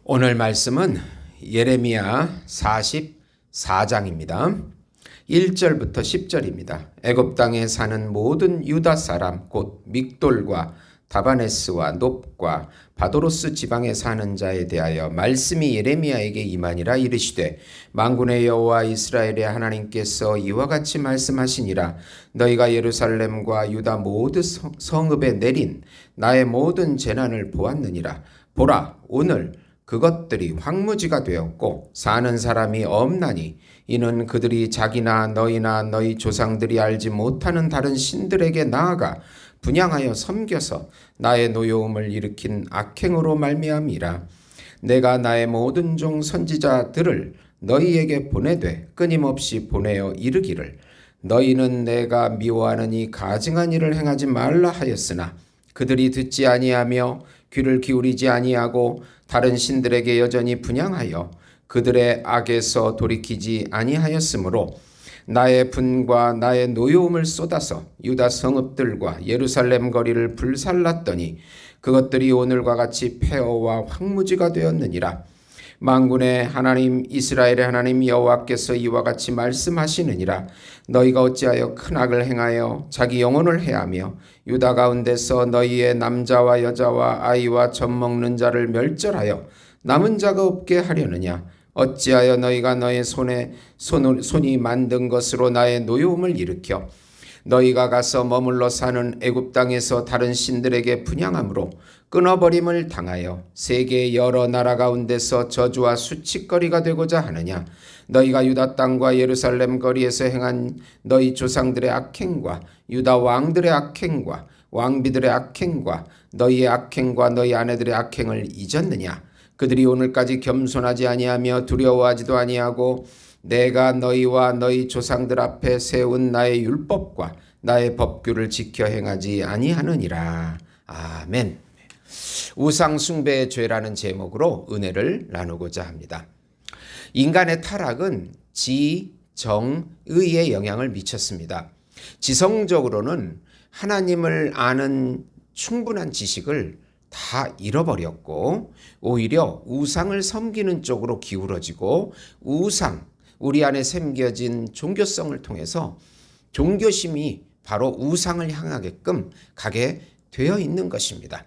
오늘 말씀은 예레미야 44장입니다. 1절부터 10절입니다. 애굽 땅에 사는 모든 유다 사람 곧 믹돌과 다바네스와 놉과 바도로스 지방에 사는 자에 대하여 말씀이 예레미야에게 임하니라. 이르시되 만군의 여호와 이스라엘의 하나님께서 이와 같이 말씀하시니라. 너희가 예루살렘과 유다 모든 성읍에 내린 나의 모든 재난을 보았느니라. 보라, 오늘 그것들이 황무지가 되었고 사는 사람이 없나니 이는 그들이 자기나 너희나 너희 조상들이 알지 못하는 다른 신들에게 나아가 분향하여 섬겨서 나의 노여움을 일으킨 악행으로 말미암이라. 내가 나의 모든 종 선지자들을 너희에게 보내되 끊임없이 보내어 이르기를 너희는 내가 미워하는 이 가증한 일을 행하지 말라 하였으나 그들이 듣지 아니하며 귀를 기울이지 아니하고 다른 신들에게 여전히 분향하여 그들의 악에서 돌이키지 아니하였으므로 나의 분과 나의 노여움을 쏟아서 유다 성읍들과 예루살렘 거리를 불살랐더니 그것들이 오늘과 같이 폐허와 황무지가 되었느니라. 만군의 하나님 이스라엘의 하나님 여호와께서 이와 같이 말씀하시느니라. 너희가 어찌하여 큰 악을 행하여 자기 영혼을 해하며 유다 가운데서 너희의 남자와 여자와 아이와 젖 먹는 자를 멸절하여 남은 자가 없게 하려느냐. 어찌하여 너희가 너의 손이 만든 것으로 나의 노여움을 일으켜 너희가 가서 머물러 사는 애굽 땅에서 다른 신들에게 분향함으로 끊어버림을 당하여 세계의 여러 나라 가운데서 저주와 수치거리가 되고자 하느냐. 너희가 유다 땅과 예루살렘 거리에서 행한 너희 조상들의 악행과 유다 왕들의 악행과 왕비들의 악행과 너희의 악행과 너희 아내들의 악행을 잊었느냐. 그들이 오늘까지 겸손하지 아니하며 두려워하지도 아니하고 내가 너희와 너희 조상들 앞에 세운 나의 율법과 나의 법규를 지켜 행하지 아니하느니라. 아멘. 우상 숭배의 죄라는 제목으로 은혜를 나누고자 합니다. 인간의 타락은 지, 정, 의에 영향을 미쳤습니다. 지성적으로는 하나님을 아는 충분한 지식을 다 잃어버렸고 오히려 우상을 섬기는 쪽으로 기울어지고 우리 안에 새겨진 종교성을 통해서 종교심이 바로 우상을 향하게끔 가게 되어 있는 것입니다.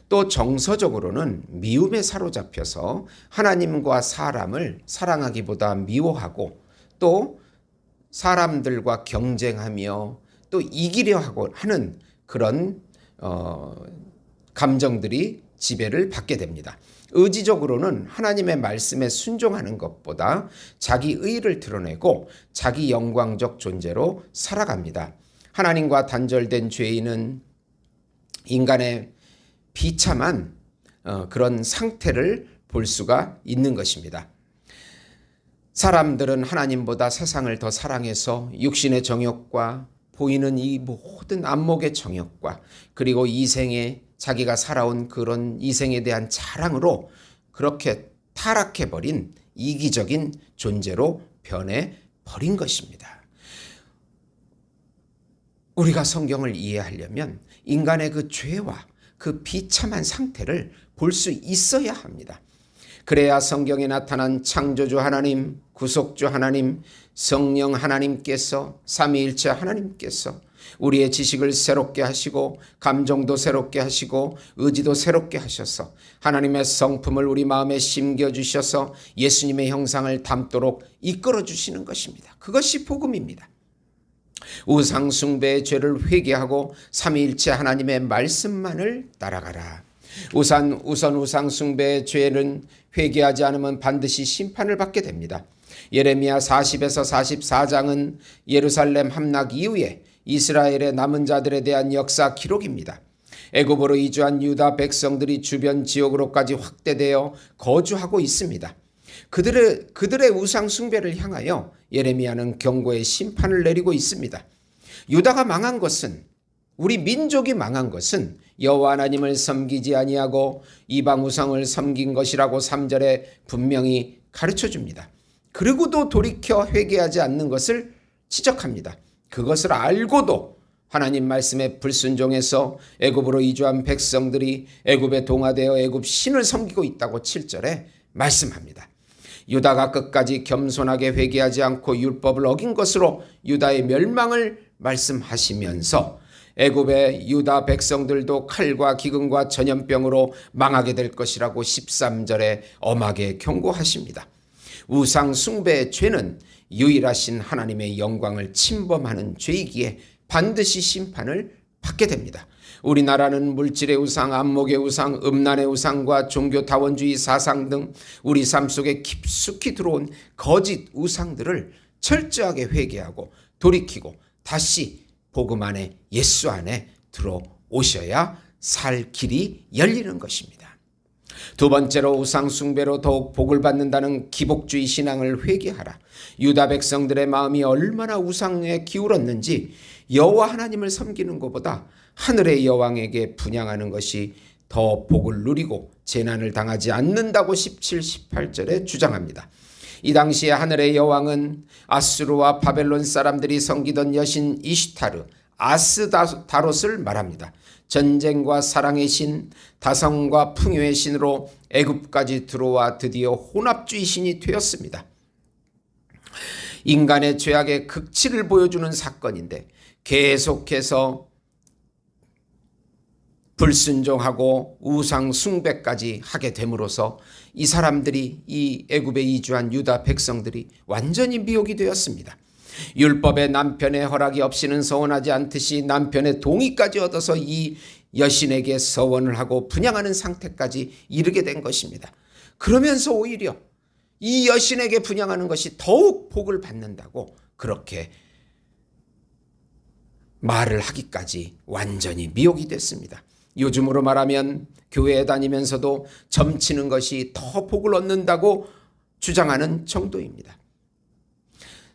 또 정서적으로는 미움에 사로잡혀서 하나님과 사람을 사랑하기보다 미워하고 또 사람들과 경쟁하며 또 이기려 하는 그런 감정들이 지배를 받게 됩니다. 의지적으로는 하나님의 말씀에 순종하는 것보다 자기 의의를 드러내고 자기 영광적 존재로 살아갑니다. 하나님과 단절된 죄인은 인간의 비참한 그런 상태를 볼 수가 있는 것입니다. 사람들은 하나님보다 세상을 더 사랑해서 육신의 정욕과 보이는 이 모든 안목의 정욕과 그리고 이생에 자기가 살아온 그런 이생에 대한 자랑으로 그렇게 타락해버린 이기적인 존재로 변해버린 것입니다. 우리가 성경을 이해하려면 인간의 그 죄와 그 비참한 상태를 볼 수 있어야 합니다. 그래야 성경에 나타난 창조주 하나님, 구속주 하나님, 성령 하나님께서 삼위일체 하나님께서 우리의 지식을 새롭게 하시고 감정도 새롭게 하시고 의지도 새롭게 하셔서 하나님의 성품을 우리 마음에 심겨주셔서 예수님의 형상을 담도록 이끌어 주시는 것입니다. 그것이 복음입니다. 우상 숭배의 죄를 회개하고 삼위일체 하나님의 말씀만을 따라가라. 우선 우상 숭배의 죄는 회개하지 않으면 반드시 심판을 받게 됩니다. 예레미야 40에서 44장은 예루살렘 함락 이후에 이스라엘의 남은 자들에 대한 역사 기록입니다. 애굽으로 이주한 유다 백성들이 주변 지역으로까지 확대되어 거주하고 있습니다. 그들의 우상 숭배를 향하여 예레미야는 경고의 심판을 내리고 있습니다. 유다가 망한 것은 우리 민족이 망한 것은 여호와 하나님을 섬기지 아니하고 이방 우상을 섬긴 것이라고 3절에 분명히 가르쳐 줍니다. 그리고도 돌이켜 회개하지 않는 것을 지적합니다. 그것을 알고도 하나님 말씀에 불순종해서 애굽으로 이주한 백성들이 애굽에 동화되어 애굽 신을 섬기고 있다고 7절에 말씀합니다. 유다가 끝까지 겸손하게 회개하지 않고 율법을 어긴 것으로 유다의 멸망을 말씀하시면서 애굽의 유다 백성들도 칼과 기근과 전염병으로 망하게 될 것이라고 13절에 엄하게 경고하십니다. 우상 숭배의 죄는 유일하신 하나님의 영광을 침범하는 죄이기에 반드시 심판을 받게 됩니다. 우리나라는 물질의 우상, 안목의 우상, 음란의 우상과 종교다원주의 사상 등 우리 삶 속에 깊숙이 들어온 거짓 우상들을 철저하게 회개하고 돌이키고 다시 복음 안에 예수 안에 들어오셔야 살 길이 열리는 것입니다. 두 번째로 우상 숭배로 더욱 복을 받는다는 기복주의 신앙을 회개하라. 유다 백성들의 마음이 얼마나 우상에 기울었는지 여호와 하나님을 섬기는 것보다 하늘의 여왕에게 분향하는 것이 더 복을 누리고 재난을 당하지 않는다고 17, 18절에 주장합니다. 이 당시에 하늘의 여왕은 아수르와 바벨론 사람들이 섬기던 여신 이슈타르, 아스다롯을 말합니다. 전쟁과 사랑의 신, 다성과 풍요의 신으로 애굽까지 들어와 드디어 혼합주의 신이 되었습니다. 인간의 죄악의 극치를 보여주는 사건인데 계속해서 불순종하고 우상 숭배까지 하게 됨으로써 이 사람들이 이 애굽에 이주한 유다 백성들이 완전히 미혹이 되었습니다. 율법의 남편의 허락이 없이는 서원하지 않듯이 남편의 동의까지 얻어서 이 여신에게 서원을 하고 분향하는 상태까지 이르게 된 것입니다. 그러면서 오히려 이 여신에게 분향하는 것이 더욱 복을 받는다고 그렇게 말을 하기까지 완전히 미혹이 됐습니다. 요즘으로 말하면 교회에 다니면서도 점치는 것이 더 복을 얻는다고 주장하는 정도입니다.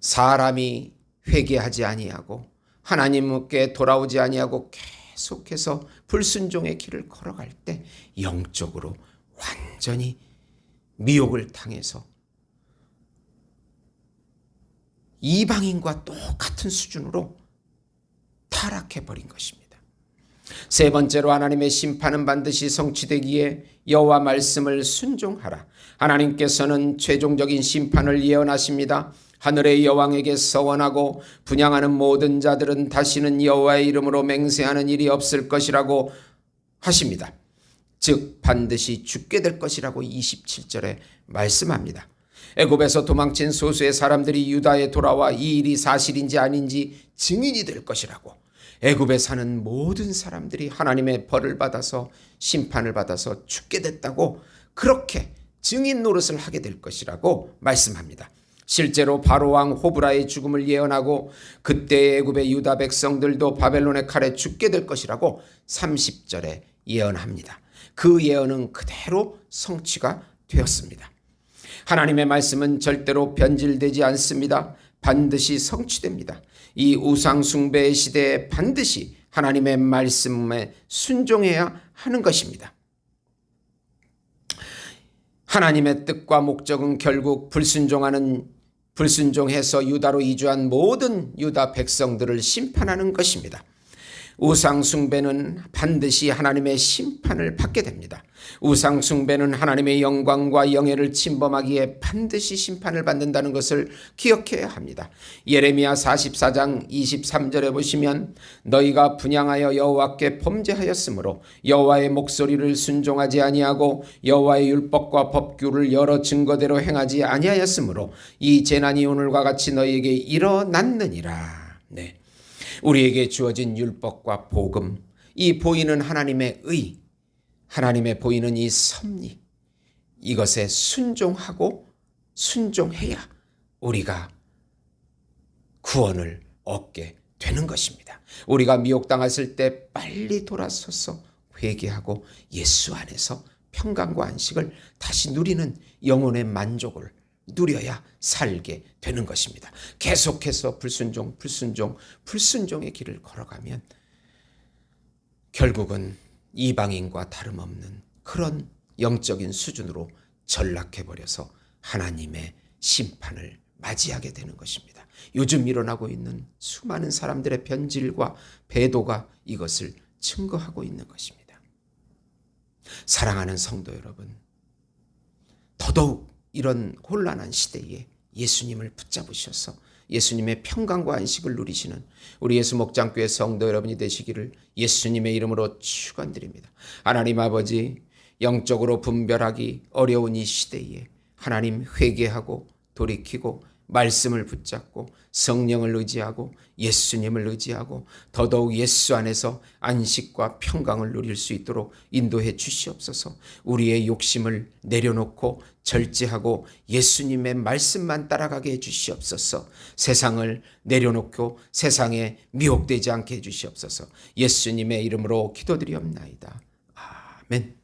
사람이 회개하지 아니하고 하나님께 돌아오지 아니하고 계속해서 불순종의 길을 걸어갈 때 영적으로 완전히 미혹을 당해서 이방인과 똑같은 수준으로 타락해버린 것입니다. 세 번째로 하나님의 심판은 반드시 성취되기에 여호와 말씀을 순종하라. 하나님께서는 최종적인 심판을 예언하십니다. 하늘의 여왕에게 서원하고 분향하는 모든 자들은 다시는 여호와의 이름으로 맹세하는 일이 없을 것이라고 하십니다. 즉 반드시 죽게 될 것이라고 27절에 말씀합니다. 애굽에서 도망친 소수의 사람들이 유다에 돌아와 이 일이 사실인지 아닌지 증인이 될 것이라고, 애굽에 사는 모든 사람들이 하나님의 벌을 받아서 심판을 받아서 죽게 됐다고 그렇게 증인 노릇을 하게 될 것이라고 말씀합니다. 실제로 바로왕 호브라의 죽음을 예언하고 그때 애굽의 유다 백성들도 바벨론의 칼에 죽게 될 것이라고 30절에 예언합니다. 그 예언은 그대로 성취가 되었습니다. 하나님의 말씀은 절대로 변질되지 않습니다. 반드시 성취됩니다. 이 우상 숭배의 시대에 반드시 하나님의 말씀에 순종해야 하는 것입니다. 하나님의 뜻과 목적은 결국 불순종해서 유다로 이주한 모든 유다 백성들을 심판하는 것입니다. 우상 숭배는 반드시 하나님의 심판을 받게 됩니다. 우상 숭배는 하나님의 영광과 영예를 침범하기에 반드시 심판을 받는다는 것을 기억해야 합니다. 예레미야 44장 23절에 보시면 너희가 분향하여 여호와께 범죄하였으므로 여호와의 목소리를 순종하지 아니하고 여호와의 율법과 법규를 여러 증거대로 행하지 아니하였으므로 이 재난이 오늘과 같이 너희에게 일어났느니라. 네. 우리에게 주어진 율법과 복음, 이 보이는 하나님의 의, 하나님의 보이는 이 섭리, 이것에 순종하고 순종해야 우리가 구원을 얻게 되는 것입니다. 우리가 미혹당했을 때 빨리 돌아서서 회개하고 예수 안에서 평강과 안식을 다시 누리는 영혼의 만족을 누려야 살게 되는 것입니다. 계속해서 불순종의 길을 걸어가면 결국은 이방인과 다름없는 그런 영적인 수준으로 전락해버려서 하나님의 심판을 맞이하게 되는 것입니다. 요즘 일어나고 있는 수많은 사람들의 변질과 배도가 이것을 증거하고 있는 것입니다. 사랑하는 성도 여러분, 더더욱 이런 혼란한 시대에 예수님을 붙잡으셔서 예수님의 평강과 안식을 누리시는 우리 예수 목장교회 성도 여러분이 되시기를 예수님의 이름으로 축원드립니다. 하나님 아버지, 영적으로 분별하기 어려운 이 시대에 하나님 회개하고 돌이키고 말씀을 붙잡고 성령을 의지하고 예수님을 의지하고 더더욱 예수 안에서 안식과 평강을 누릴 수 있도록 인도해 주시옵소서. 우리의 욕심을 내려놓고 절제하고 예수님의 말씀만 따라가게 해 주시옵소서. 세상을 내려놓고 세상에 미혹되지 않게 해 주시옵소서. 예수님의 이름으로 기도드리옵나이다. 아멘.